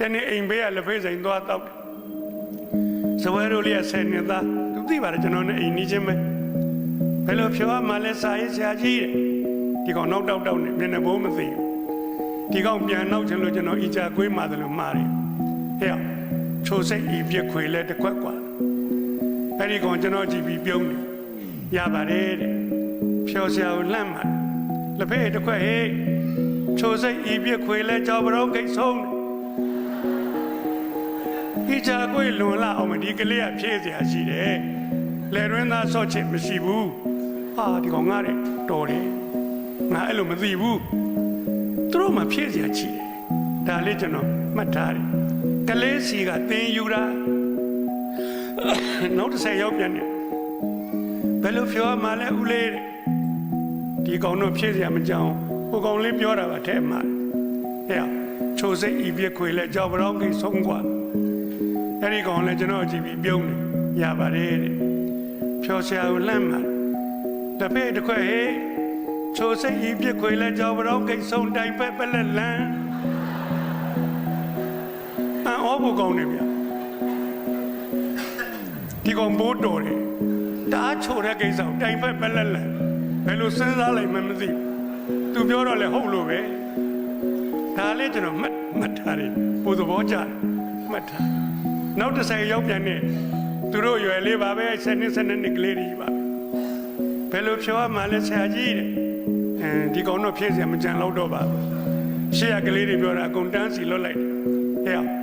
တနေ့အိမ်ဘေးကလက်ဖေးဆိုင်သွားတော့စဝဲတို့လေးကဆယ်နေတာသူသိပါတယ်ကျွန်တော်နဲ့အိမ်နီးချင်းပဲဘယ်လိုဖြောမှလဲစာရေးဆရာကြီးတဲ့ဒီကောင်နောက်တောက်နဲ့မျက်နှာဘိုးမသိဘူးဒီကောင်ပြန်နောက်ချင်လို့ကျွန်တော်အီချာကွေးမှတယ်လို့မှားတယ်ဟဲ့ချိုးစိတ်ဤပြက်ခွေလဲတစ်ခွက်กว่าအဲ့ဒီကောင်ကျွန်တော်ကြည့်ပြီးပြုံးတယ်ရပါတယ်တဲ့ဖြောဆရာကိုလှမ်းမှာလက်ဖေးတစ်ခွက်ဟဲ့ချိုးစိတ်ဤပြက်ခွေလဲကြောက်ဘရောဂိတ်ဆုံးဒီချာကိုလွန်လာအောင်မဒီကလေးကဖြည့်เสียရှိတယ်လေရင်းသားဆော့ချစ်မရှိဘူးဟာဒီကောင်ငါတဲ့တော်တယ်ငါအဲ့လိုမသိဘူးသူတို့မှဖြည့်เสียရှိတယ်ဒါလေးကျွန်တော်မှတ်ထားတယ်ကလေးစီကသင်ယူတာနောက်တစ်ဆက်ရောက်ပြန်တယ်ဘယ်လိုပြောမှလဲဦးလေးဒီကောင်တော့ဖြည့်เสียမကြောင်ဟိုကောင်လေးပြောတာပါထဲမှာဟဲ့ချိုးစိတ်ဤပြခွေလဲကြောက်ဘရောင်းကြီးဆုံးกว่าအဲ့ဒီကောင်လည်းကျွန်တော်ကြည့်ပြီးပြုံးတယ်ရပါတယ်တဲ့ဖြောဆရာကိုလှမ်းမှာတစ်ဖက်တစ်ခွက်ဟေးချိုးစိတ်ဤပြခွေလဲကြောက်ဘရောင်းကြီးဆုံးတိုင်ဖက်ပလက်လန်းအော်ဘူကောင်နေဗျဒီကောင်ဘိုးတော်တယ်တားချိုတဲ့ကိစ္စကိုတိုင်ဖက်ပလက်လန်းဘယ်လိုစဉ်းစားလိုက်မှမသိသူပြောတော့လေဟုတ်လို့ပဲဒါလေးကျွန်တော်မှတ်ထားတယ်ပို့သဘောကျမှတ်ထားနောက်တစ်ဆိုင်ရောက်ပြန်နေသူတို့ရွယ်လေးပါပဲ7နှစ်ကလေးတွေပါဘယ်လိုဖြောမှလဲဆရာကြီးတဲ့ဒီကောင်တော့ဖြည့်စရာမကြံတော့တော့ပါရှေ့ကလေးတွေပြောတာအကုန်တန်းစီလွတ်လိုက်တယ်ဟဲ့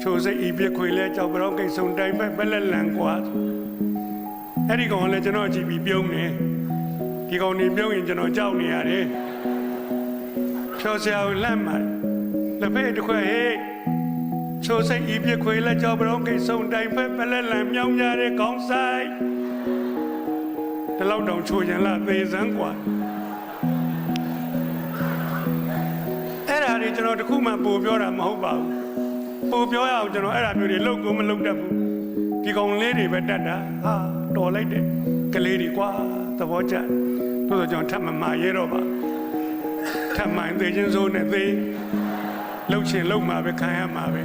ချိုးစိတ်ဤပြခွေလဲကြောက်ဘရောကိတ်ဆုံတိုင်းပဲပလက်လန်ကွာအဲ့ဒီကောင်လည်းကျွန်တော်ကြည့်ပြီးပြုံးနေဒီကောင်နေပြုံးရင်ကျွန်တော်ကြောက်နေရတယ်ဖြောဆရာကိုလန့်မှာလက်ဖက်တစ်ခွက်ဟဲ့ချိုးစိတ်ဤပြခွေလဲကြောက်ဘရောကိတ်ဆုံတိုင်းပဲပလက်လန်မြောင်းကြတဲ့ကောင်းဆိုင်ဒီလောက်တောင်ချိုးရင်လားသေစမ်းကွာအဲ့ဒါတွေကျွန်တော်တခုမှပို့ပြောတာမဟုတ်ပါဘူးပို့ပြောရအောင်ကျွန်တော်အဲ့ဒါမျိုးတွေလုပ်ကိုမလုပ်တတ်ဘူးဒီကောင်လေးတွေပဲတတ်တာဟာတော်လိုက်တယ်ကလေးတွေကွာသဘောကျတို့တော့ကျွန်တော်ထပ်မမှာရဲတော့ပါထပ်မှန်သေးချင်းစိုးနဲ့သေးလှုပ်ချင်လှုပ်မှာပဲခံရမှာပဲ